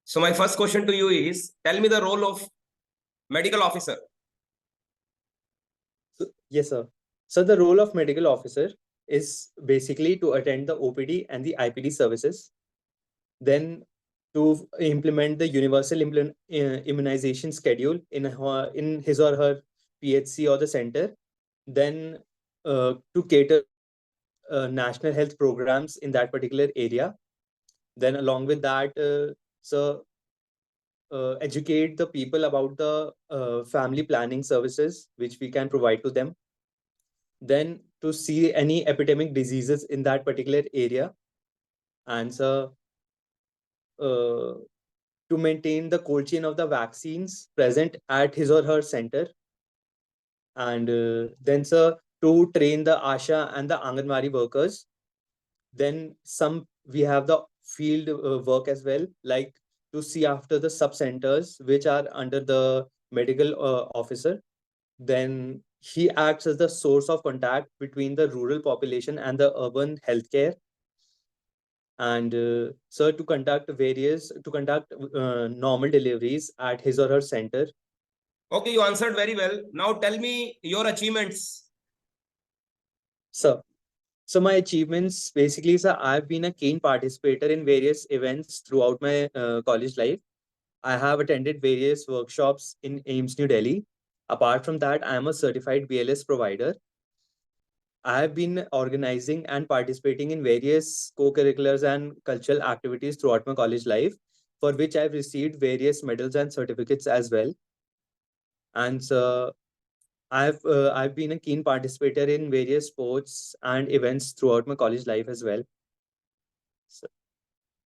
So my first question to you is, tell me the role of medical officer. Yes, sir. So the role of medical officer is basically to attend the OPD and the IPD services, then to implement the universal immunization schedule in his or her PHC or the center, then to cater national health programs in that particular area. Then along with that, educate the people about the family planning services which we can provide to them. Then to see any epidemic diseases in that particular area, and to maintain the cold chain of the vaccines present at his or her center, and then to train the ASHA and the Anganwadi workers. Then we have the field work as well, like to see after the sub centers which are under the medical officer. Then he acts as the source of contact between the rural population and the urban healthcare. And to conduct normal deliveries at his or her center. Okay, you answered very well. Now tell me your achievements. So my achievements basically, sir, I've been a keen participator in various events throughout my college life. I have attended various workshops in AIMS New Delhi. Apart from that, I am a certified BLS provider. I have been organizing and participating in various co-curriculars and cultural activities throughout my college life, for which I've received various medals and certificates as well. And I've been a keen participator in various sports and events throughout my college life as well. So,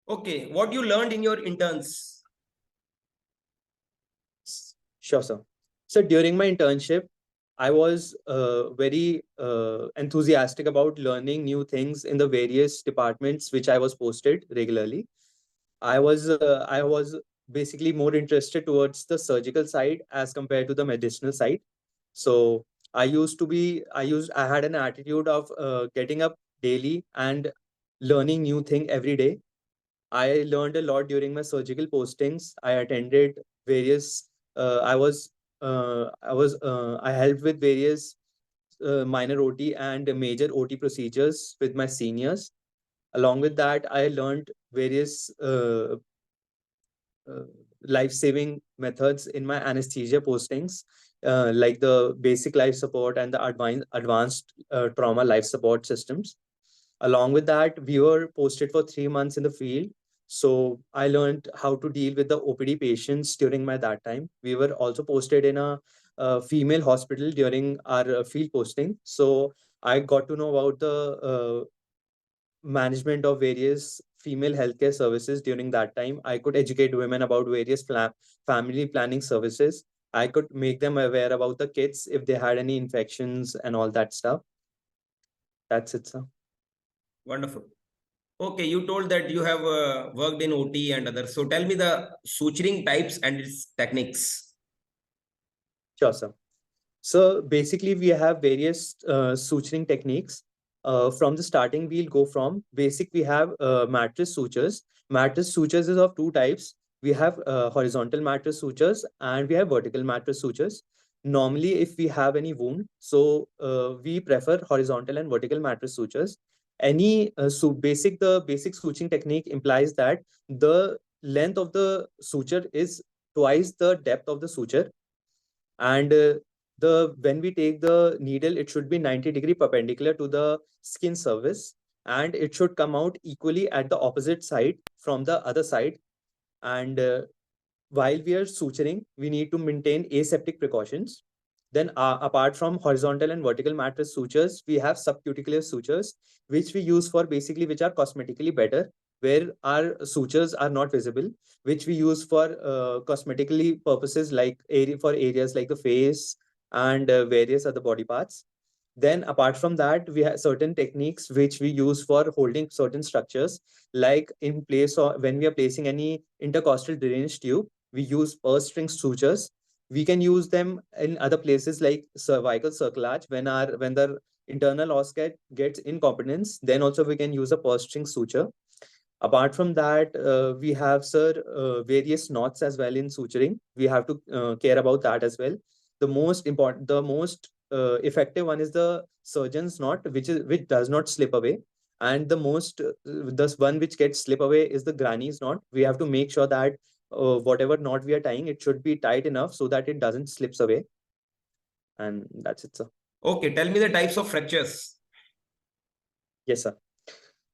okay, what you learned in your interns? Sure, sir. So during my internship, I was very enthusiastic about learning new things in the various departments which I was posted regularly. I was basically more interested towards the surgical side as compared to the medicinal side. So I had an attitude of getting up daily and learning new thing every day. I learned a lot during my surgical postings. I attended various. I helped with various minor OT and major OT procedures with my seniors. Along with that, I learned various life-saving methods in my anesthesia postings, like the basic life support and the advanced trauma life support systems. Along with that, we were posted for 3 months in the field. So I learned how to deal with the OPD patients during that time. We were also posted in a female hospital during our field posting. So I got to know about the management of various female healthcare services during that time. I could educate women about various family planning services. I could make them aware about the kids if they had any infections and all that stuff. That's it, sir. Wonderful. Okay, you told that you have worked in OT and others. So tell me the suturing types and its techniques. Sure, sir. So basically, we have various suturing techniques. From the starting, we'll go from basic. We have mattress sutures. Mattress sutures is of two types. We have horizontal mattress sutures and we have vertical mattress sutures. Normally, if we have any wound, so we prefer horizontal and vertical mattress sutures. The basic suturing technique implies that the length of the suture is twice the depth of the suture, and when we take the needle, it should be 90-degree perpendicular to the skin surface, and it should come out equally at the opposite side from the other side. And while we are suturing, we need to maintain aseptic precautions. Then apart from horizontal and vertical mattress sutures, we have subcuticular sutures, which we use for basically which are cosmetically better, where our sutures are not visible, which we use for cosmetically purposes, like for areas like the face and various other body parts. Then apart from that, we have certain techniques which we use for holding certain structures, like in place or when we are placing any intercostal drainage tube, we use purse string sutures. We can use them in other places like cervical circlage when the internal os gets incompetence. Then also we can use a purse string suture. Apart from that, we have, sir, various knots as well in suturing. We have to care about that as well. The most important, the most effective one is the surgeon's knot, which does not slip away. And the one which gets slip away is the granny's knot. We have to make sure that whatever knot we are tying, it should be tight enough so that it doesn't slips away. And that's it, sir. Okay, tell me the types of fractures. Yes, sir.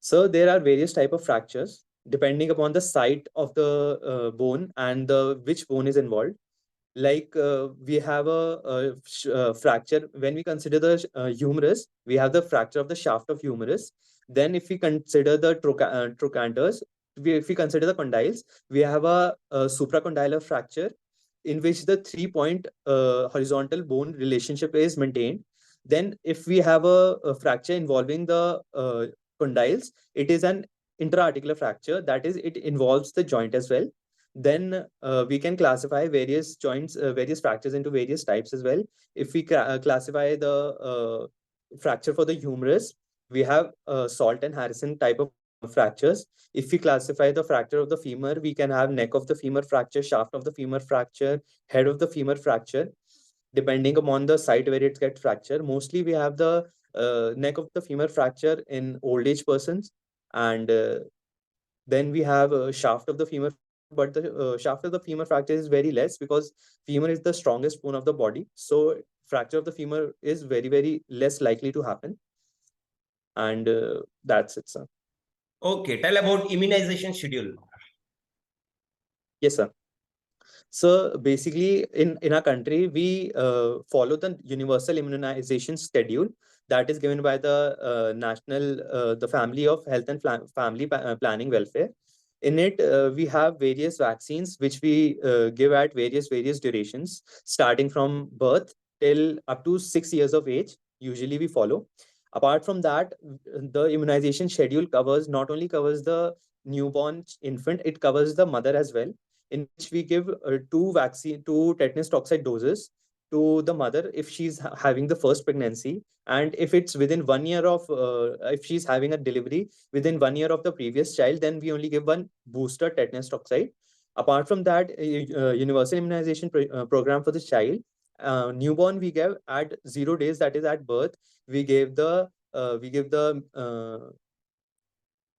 So there are various type of fractures depending upon the site of the bone and the which bone is involved. Like we have a fracture when we consider the humerus. We have the fracture of the shaft of humerus. Then, if we consider the trochanters, if we consider the condyles, we have a supracondylar fracture in which the 3-point horizontal bone relationship is maintained. Then, if we have a fracture involving the condyles, it is an intra-articular fracture. That is, it involves the joint as well. Then we can classify various joints, various fractures into various types as well. If we classify the fracture for the humerus, we have Salt and Harrison type of fractures. If we classify the fracture of the femur, we can have neck of the femur fracture, shaft of the femur fracture, head of the femur fracture, depending upon the site where it gets fractured. Mostly we have the neck of the femur fracture in old age persons, and then we have shaft of the femur, but the shaft of the femur fracture is very less because femur is the strongest bone of the body. So fracture of the femur is very, very less likely to happen. And that's it, sir. Okay, tell about immunization schedule. Yes, sir. So basically, in our country, we follow the universal immunization schedule that is given by the the Family of Health and Family Planning Welfare. In it, we have various vaccines which we give at various durations, starting from birth till up to 6 years of age. Usually, we follow. Apart from that, the immunization schedule not only covers the newborn infant, it covers the mother as well, in which we give two tetanus toxoid doses to the mother if she's having the first pregnancy, and if it's within 1 year of if she's having a delivery within 1 year of the previous child, then we only give one booster tetanus toxoid. Apart from that, universal immunization program for the child, newborn, we give at 0 days, that is at birth. We give the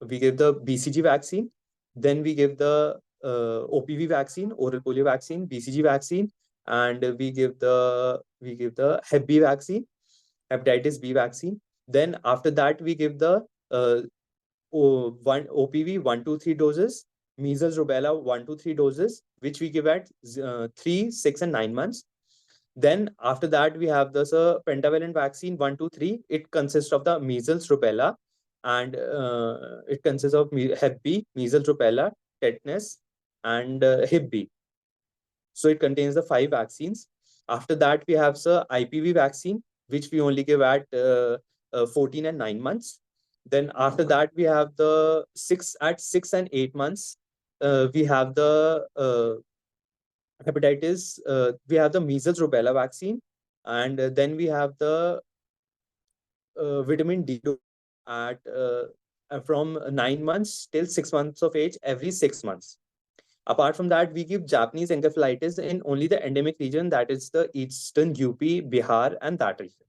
BCG vaccine. Then we give the OPV vaccine, oral polio vaccine, BCG vaccine, and we give the Hep B vaccine, hepatitis B vaccine. Then after that, we give the OPV 1 to 3 doses, measles rubella 1 to 3 doses, which we give at 3, 6, and 9 months. Then after that, we have this pentavalent vaccine 1 to 3. It consists of the measles, rubella, and it consists of Hep B, measles, rubella, tetanus, and Hep B. So it contains the 5 vaccines. After that, we have the IPV vaccine, which we only give at 14 and 9 months. Then after that, we have the 6 and 8 months. We have the hepatitis. We have the measles rubella vaccine, and then we have the vitamin D at from 9 months till 6 months of age every 6 months. Apart from that, we give Japanese encephalitis in only the endemic region, that is the eastern UP, Bihar, and that region.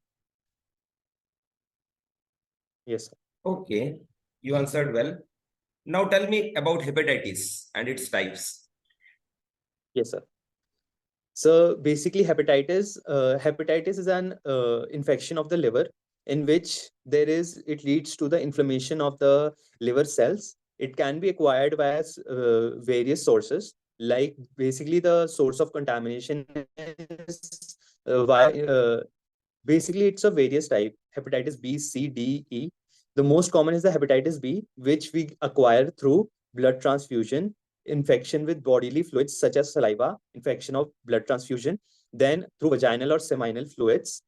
Yes, sir. Okay, you answered well. Now tell me about hepatitis and its types. Yes, sir. So basically, hepatitis is an infection of the liver in which it leads to the inflammation of the liver cells. It can be acquired via various sources. Like basically, the source of contamination is basically it's a various type: hepatitis B, C, D, E. The most common is the hepatitis B, which we acquire through blood transfusion, infection with bodily fluids such as saliva, infection of blood transfusion, then through vaginal or seminal fluids.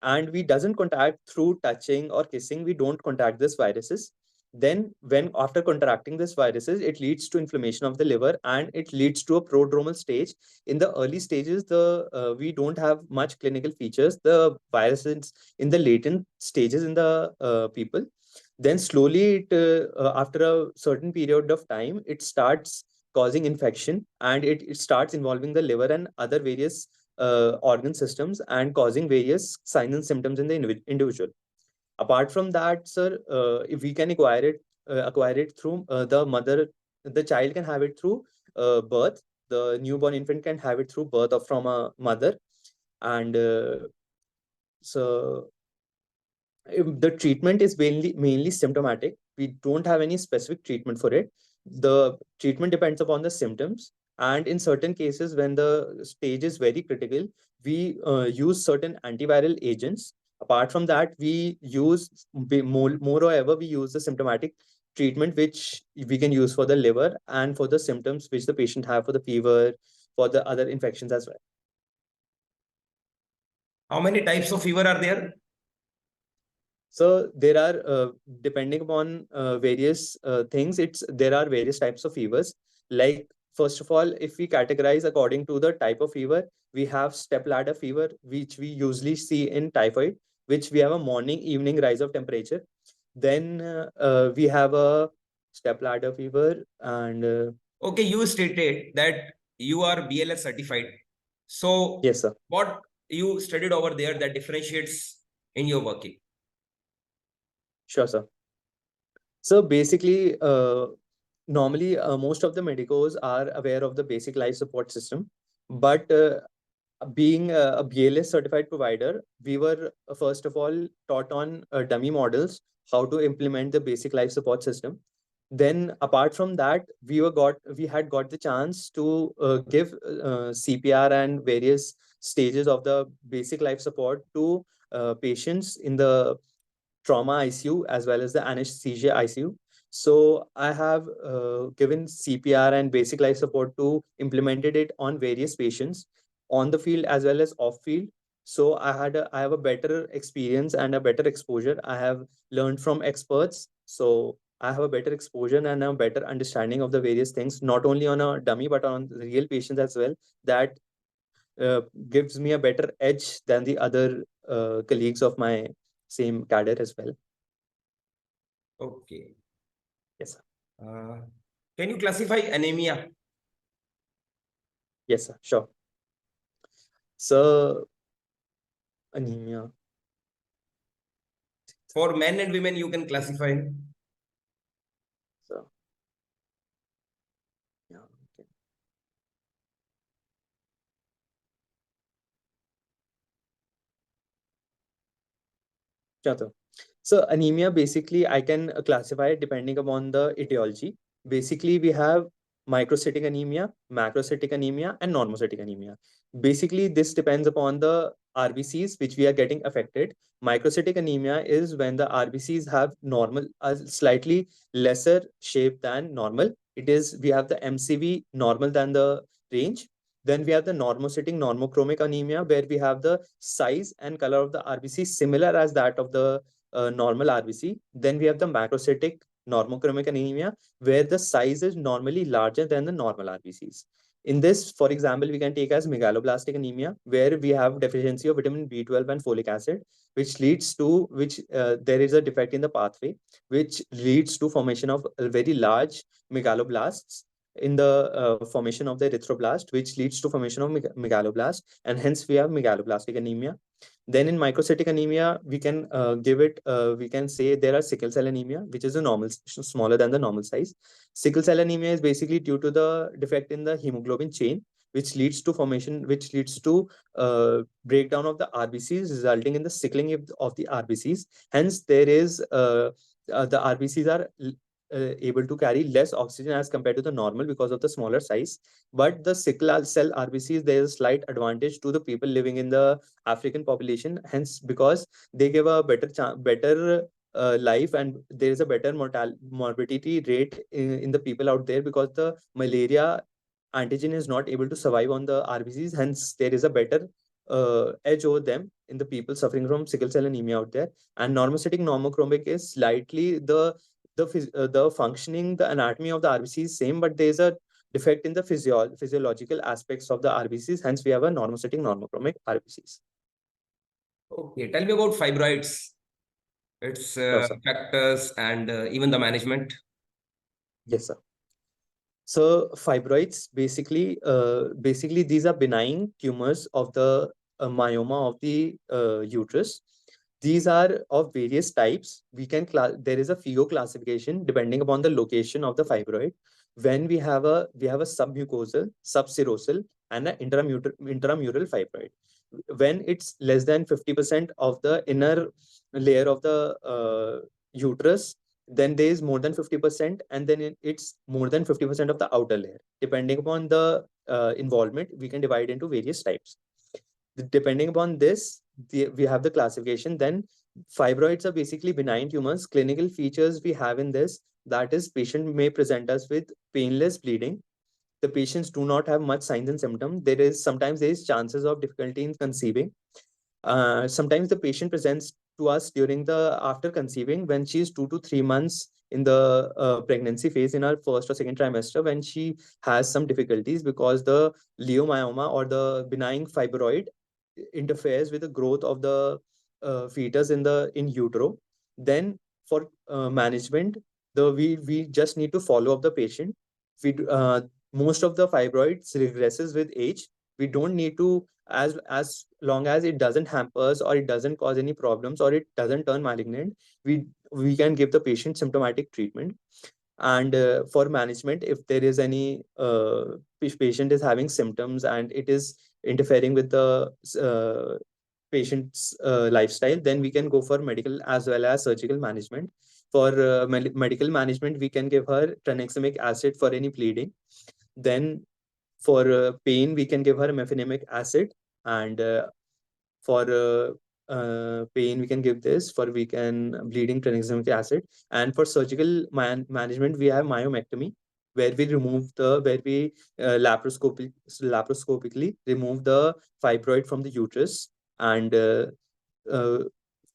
And we doesn't contact through touching or kissing. We don't contact these viruses. Then when after contracting these viruses, it leads to inflammation of the liver, and it leads to a prodromal stage. In the early stages, we don't have much clinical features. The viruses in the latent stages in the people, Then slowly, after a certain period of time, it starts causing infection, and it starts involving the liver and other various organ systems, and causing various signs and symptoms in the individual. Apart from that, sir, if we can acquire it through the mother, the child can have it through birth. The newborn infant can have it through birth or from a mother, and so the treatment is mainly symptomatic. We don't have any specific treatment for it. The treatment depends upon the symptoms, and in certain cases, when the stage is very critical, we use certain antiviral agents. Apart from that, we use moreover we use the symptomatic treatment which we can use for the liver and for the symptoms which the patient have for the fever, for the other infections as well. How many types of fever are there? So there are, depending upon various things, there are various types of fevers. Like, first of all, if we categorize according to the type of fever, we have step ladder fever, which we usually see in typhoid, which we have a morning, evening rise of temperature. Then we have a step ladder fever, and Okay, you stated that you are BLS certified. So yes, sir. what you studied over there that differentiates in your working? Sure, sir. So basically, normally most of the medicos are aware of the basic life support system, but being a BLS certified provider, we were first of all taught on dummy models how to implement the basic life support system. Then, apart from that, we had got the chance to give CPR and various stages of the basic life support to patients in the trauma ICU as well as the anesthesia ICU. So I have given CPR and basic life support to implemented it on various patients on the field as well as off field. So I have a better experience and a better exposure. I have learned from experts. So I have a better exposure and a better understanding of the various things, not only on a dummy but on the real patients as well. That gives me a better edge than the other colleagues of my same cadre as well. Okay. Yes, sir. Can you classify anemia? Yes, sir. Sure. So, anemia. For men and women, you can classify. So, yeah. Okay. Sure, sir. So anemia, basically, I can classify it depending upon the etiology. Basically, we have microcytic anemia, macrocytic anemia, and normocytic anemia. Basically, this depends upon the RBCs which we are getting affected. Microcytic anemia is when the RBCs have normal, a slightly lesser shape than normal. It is, we have the MCV normal than the range. Then we have the normocytic normochromic anemia, where we have the size and color of the RBC similar as that of the normal RBC. Then we have the macrocytic normochromic anemia, where the size is normally larger than the normal RBCs. In this, for example, we can take as megaloblastic anemia, where we have deficiency of vitamin B12 and folic acid, which leads to there is a defect in the pathway, which leads to formation of very large megaloblasts in the formation of the erythroblast, which leads to formation of megaloblast, and hence we have megaloblastic anemia. Then in microcytic anemia, we can we can say there are sickle cell anemia, which is a normal, smaller than the normal size. Sickle cell anemia is basically due to the defect in the hemoglobin chain, which leads to breakdown of the RBCs, resulting in the sickling of the RBCs. Hence, the RBCs are able to carry less oxygen as compared to the normal because of the smaller size. But the sickle cell RBCs, there is a slight advantage to the people living in the African population. Hence, because they give a better life, and there is a better morbidity rate in the people out there, because the malaria antigen is not able to survive on the RBCs. Hence, there is a better edge over them in the people suffering from sickle cell anemia out there. And normocytic normochromic is slightly the functioning, the anatomy of the RBC is same, but there is a defect in the physiological aspects of the RBCs. Hence, we have a normocytic normochromic RBCs. Okay, tell me about fibroids. its Sure, sir. factors, and even the management. Yes, sir. So fibroids basically these are benign tumors of the myoma of the uterus. These are of various types. There is a FIO classification depending upon the location of the fibroid. When we have a submucosal, subserosal, and an intramural fibroid. When it's less than 50% of the inner layer of the uterus, then there is more than 50%, and then it's more than 50% of the outer layer. Depending upon the involvement, we can divide into various types. Depending upon this, we have the classification. Then fibroids are basically benign tumors. Clinical features we have in this, that is, patient may present us with painless bleeding. The patients do not have much signs and symptoms. Sometimes there is chances of difficulty in conceiving. Sometimes the patient presents to us during the after conceiving, when she is 2 to 3 months in the pregnancy phase, in her first or second trimester, when she has some difficulties because the leiomyoma or the benign fibroid interferes with the growth of the fetus in utero. Then for management, we just need to follow up the patient. Most of the fibroids regresses with age. We don't need to, as long as it doesn't hamper us or it doesn't cause any problems or it doesn't turn malignant, we can give the patient symptomatic treatment. And for management, if there is any patient is having symptoms and it is interfering with the patient's lifestyle, then we can go for medical as well as surgical management. For medical management, we can give her tranexamic acid for any bleeding. Then for pain, we can give her mefenamic acid, and for pain, we can give this for weak and bleeding tranexamic acid. And for surgical management, we have myomectomy, where we laparoscopically remove the fibroid from the uterus, and uh,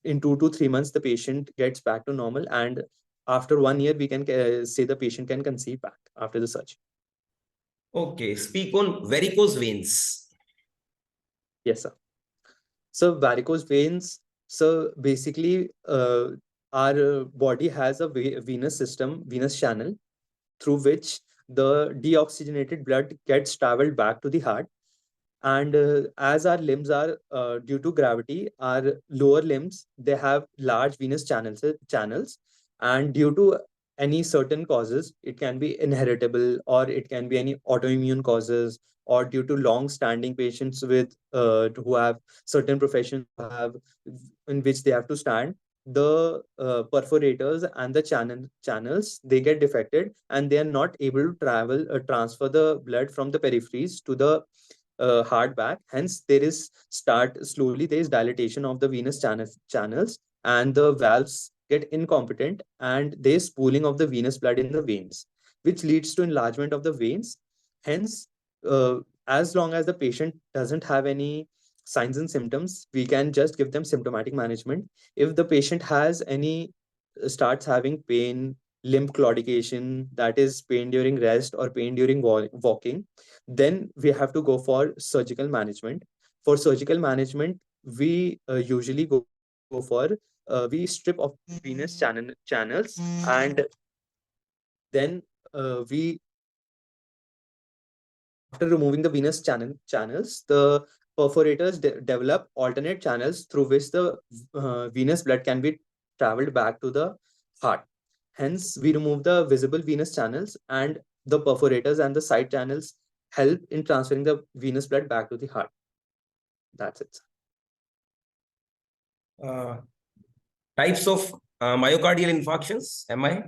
in 2 to 3 months, the patient gets back to normal, and after 1 year, we can say the patient can conceive back after the surgery. Okay, speak on varicose veins. Yes, sir. So varicose veins. So basically, our body has a venous system, venous channel, through which the deoxygenated blood gets traveled back to the heart. And as our limbs are, due to gravity, our lower limbs, they have large venous channels, and due to any certain causes, it can be inheritable or it can be any autoimmune causes, or due to long standing patients with who have certain professions have in which they have to stand, the perforators and the channels, they get defected and they are not able to transfer the blood from the peripheries to the heart back. Hence, there is dilatation of the venous channels, and the valves get incompetent, and there is pooling of the venous blood in the veins, which leads to enlargement of the veins. Hence, uh, as long as the patient doesn't have any signs and symptoms, we can just give them symptomatic management. If the patient has any starts having pain, limb claudication, that is pain during rest or pain during walking, then we have to go for surgical management. For surgical management, we usually go for we strip off venous channels, and then we after removing the channels, the perforators develop alternate channels through which the venous blood can be traveled back to the heart. Hence, we remove the visible venous channels, and the perforators and the side channels help in transferring the venous blood back to the heart. That's it. Uh, Types of myocardial infarctions, am I?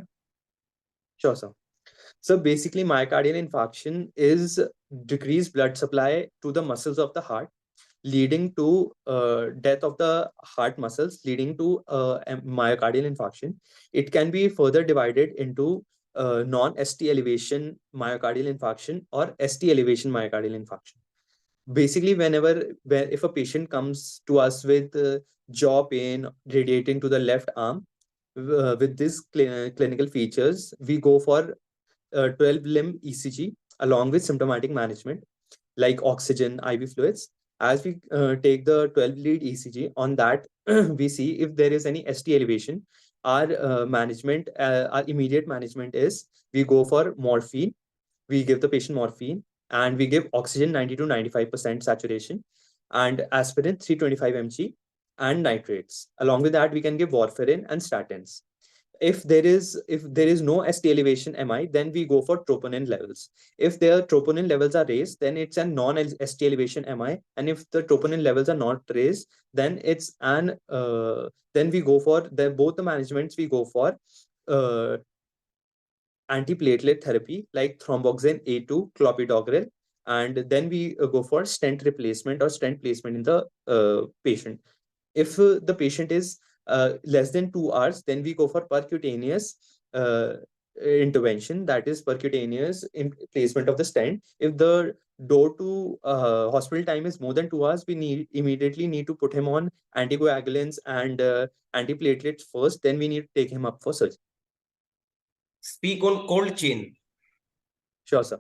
Sure, sir. So basically, myocardial infarction is decreased blood supply to the muscles of the heart, leading to death of the heart muscles, leading to a myocardial infarction. It can be further divided into non-ST elevation myocardial infarction or ST elevation myocardial infarction. Basically, if a patient comes to us with jaw pain radiating to the left arm, with these clinical features, we go for 12 limb ECG along with symptomatic management like oxygen, IV fluids. As we take the 12 lead ECG, on that we see if there is any ST elevation. Our immediate management is we go for morphine. We give the patient morphine and we give oxygen 90 to 95% saturation and aspirin 325 mg and nitrates. Along with that, we can give warfarin and statins. If there is no ST elevation MI, then we go for troponin levels. If their troponin levels are raised, then it's a non-ST elevation MI, and if the troponin levels are not raised, then it's an then we go for both the managements. We go for uh, antiplatelet therapy like thromboxane A2, clopidogrel, and then we go for stent replacement or stent placement in the patient. If the patient is less than 2 hours, then we go for percutaneous intervention, that is percutaneous placement of the stent. If the door to hospital time is more than 2 hours, we immediately need to put him on anticoagulants and antiplatelets first. Then we need to take him up for surgery. Speak on cold chain. Sure, sir.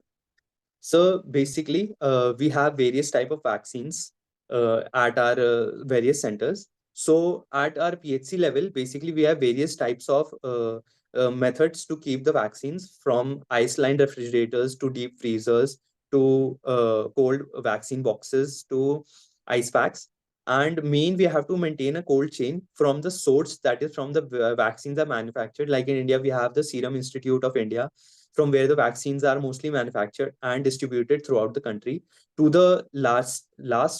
So basically, we have various type of vaccines at our various centers. So at our PHC level, basically we have various types of methods to keep the vaccines, from ice-lined refrigerators to deep freezers to cold vaccine boxes to ice packs. And main, we have to maintain a cold chain from the source, that is from the vaccines are manufactured. Like in India, we have the Serum Institute of India, from where the vaccines are mostly manufactured and distributed throughout the country, to the last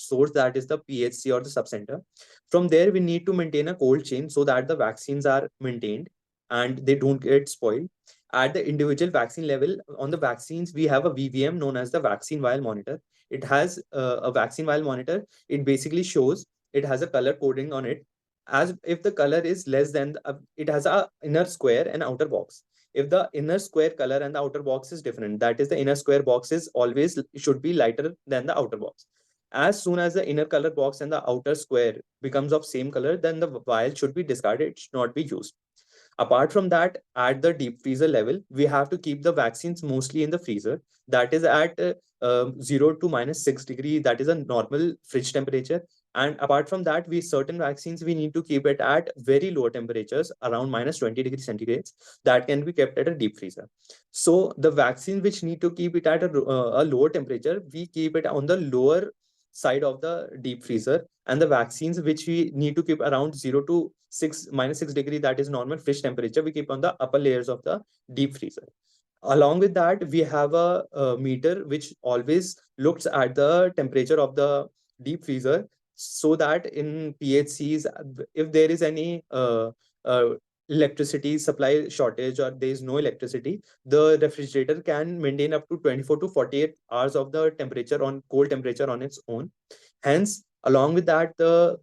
source, that is the PHC or the subcenter. From there, we need to maintain a cold chain so that the vaccines are maintained and they don't get spoiled. At the individual vaccine level, on the vaccines, we have a VVM known as the vaccine vial monitor. It has a vaccine vial monitor. It basically shows, it has a color coding on it. As if the color is less than, it has a inner square and outer box. If the inner square color and the outer box is different, that is the inner square box is always should be lighter than the outer box. As soon as the inner color box and the outer square becomes of same color, then the vial should be discarded. It should not be used. Apart from that, at the deep freezer level, we have to keep the vaccines mostly in the freezer. That is at 0 to -6 degree. That is a normal fridge temperature. And apart from that, certain vaccines we need to keep it at very low temperatures, around -20 degrees centigrade. That can be kept at a deep freezer. So the vaccines which need to keep it at a lower temperature, we keep it on the lower side of the deep freezer, and the vaccines which we need to keep around 0 to -6 degree, that is normal fridge temperature, we keep on the upper layers of the deep freezer. Along with that, we have a meter which always looks at the temperature of the deep freezer, so that in PHCs, if there is any electricity supply shortage or there is no electricity, the refrigerator can maintain up to 24 to 48 hours of the temperature on cold temperature on its own. Hence, along with that, the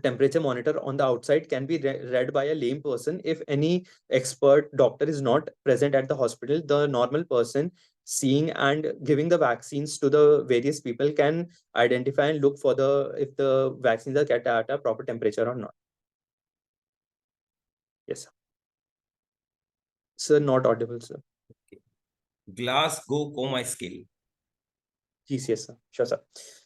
temperature monitor on the outside can be read by a lame person. If any expert doctor is not present at the hospital, the normal person seeing and giving the vaccines to the various people can identify and look for if the vaccines are kept at a proper temperature or not. Yes, sir. Sir, not audible, sir. Okay. Glasgow Coma Scale. Yes, sir. Sure, sir.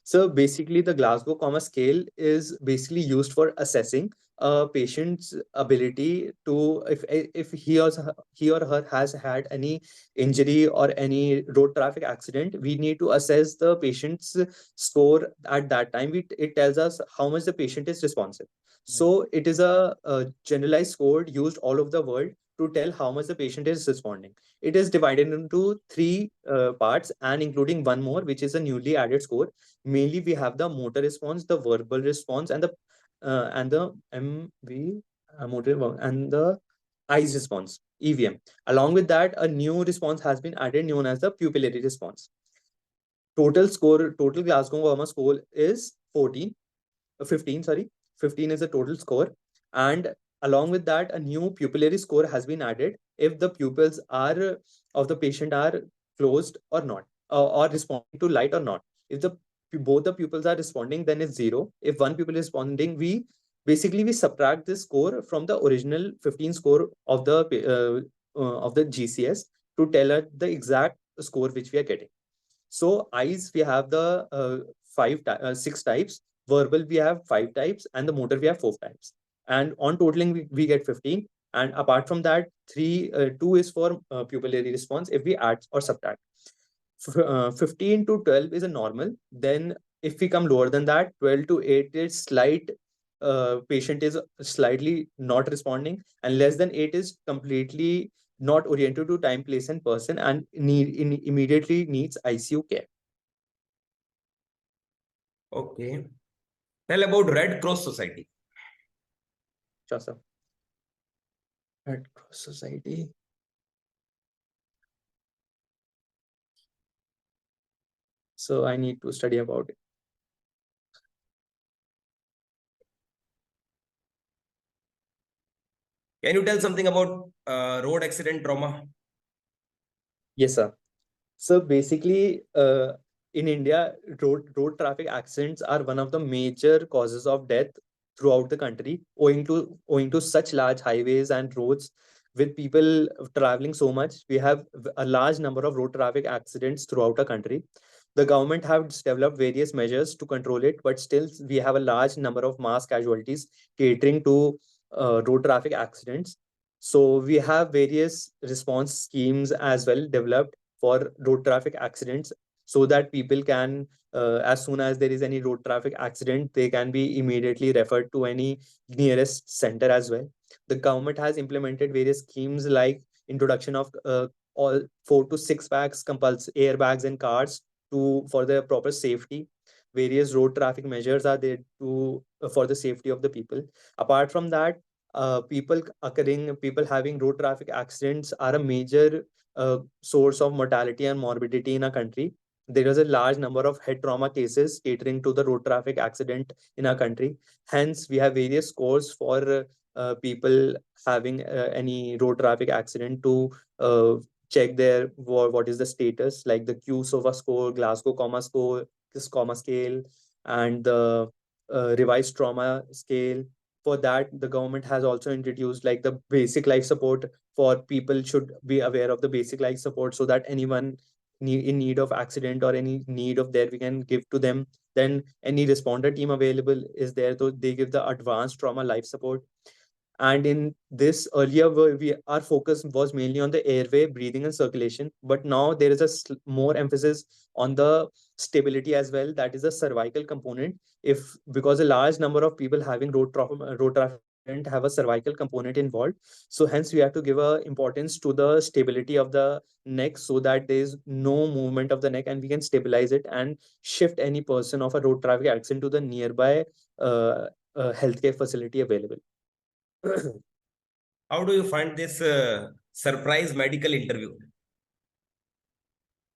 So basically, the Glasgow Coma Scale is basically used for assessing a patient's ability to, if he or her has had any injury or any road traffic accident, we need to assess the patient's score at that time. It tells us how much the patient is responsive. So it is a generalized score used all over the world to tell how much the patient is responding. It is divided into three parts, and including one more, which is a newly added score. Mainly, we have the motor response, the verbal response, and the MV motor and the eyes response, EVM. Along with that, a new response has been added, known as the pupillary response. Total Glasgow Coma score is 15. Sorry, 15 is the total score, and along with that, a new pupillary score has been added if the pupils are of the patient are closed or not, or responding to light or not. If both the pupils are responding, then it's 0. If one pupil is responding, we subtract this score from the original 15 score of the GCS to tell us the exact score which we are getting. So eyes, we have the six types. Verbal, we have 5 types, and the motor, we have 4 types. And on totaling, we get 15. And apart from that, 2 is for pupillary response if we add or subtract. 15 to 12 is a normal. Then if we come lower than that, 12 to 8 is slight, patient is slightly not responding, and less than 8 is completely not oriented to time, place, and person, and immediately needs ICU care. Okay. Tell about Red Cross Society. Sure, sir. Red Cross Society. So I need to study about it. Can you tell something about road accident trauma? Yes, sir. So basically, in India, road traffic accidents are one of the major causes of death throughout the country, owing to such large highways and roads. With people traveling so much, we have a large number of road traffic accidents throughout the country. The government has developed various measures to control it, but still we have a large number of mass casualties catering to road traffic accidents. So we have various response schemes as well developed for road traffic accidents, so that people can, as soon as there is any road traffic accident, they can be immediately referred to any nearest center as well. The government has implemented various schemes like introduction of all 4 to 6 packs compulsory airbags in cars for the proper safety. Various road traffic measures are there to for the safety of the people. Apart from that, people having road traffic accidents are a major source of mortality and morbidity in our country. There is a large number of head trauma cases catering to the road traffic accident in our country. Hence, we have various scores for people having any road traffic accident to check their what is the status, like the Q-SOFA score, Glasgow Coma score, this Coma scale, and the revised trauma scale. For that, the government has also introduced like the basic life support. For people should be aware of the basic life support, so that anyone in need of accident or any need of there, we can give to them. Then any responder team available is there, so they give the advanced trauma life support. And in this earlier, our focus was mainly on the airway, breathing, and circulation. But now there is more emphasis on the stability as well. That is a cervical component. Because a large number of people having road traffic have a cervical component involved. So hence we have to give a importance to the stability of the neck, so that there is no movement of the neck, and we can stabilize it and shift any person of a road traffic accident to the nearby healthcare facility available. How do you find this surprise medical interview?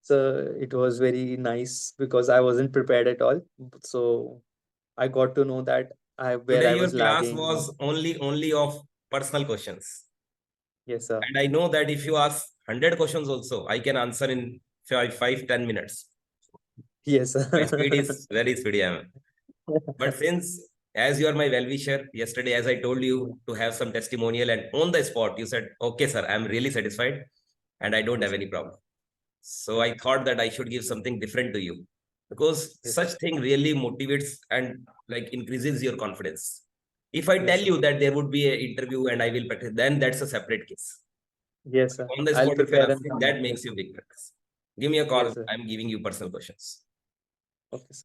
So it was very nice because I wasn't prepared at all. So I got to know that where Today I your was class lagging. was only of personal questions. Yes, sir. And I know that if you ask 100 questions also, I can answer in 10 minutes. Yes, My sir. speed is very speedy. But since, as you are my well-wisher, yesterday, as I told you to have some testimonial, and on the spot, you said, okay, sir, I'm really satisfied and I don't have any problem. So I thought that I should give something different to you, because Yes, such thing really motivates and like increases your confidence. If I tell yes, sir. you that there would be an interview and I will practice, then that's a separate case. Yes, sir. On the I'll spot, if you're prepare and asking, come. that makes you big practice. Give me a call. Yes, sir. I'm giving you personal questions. Okay, sir.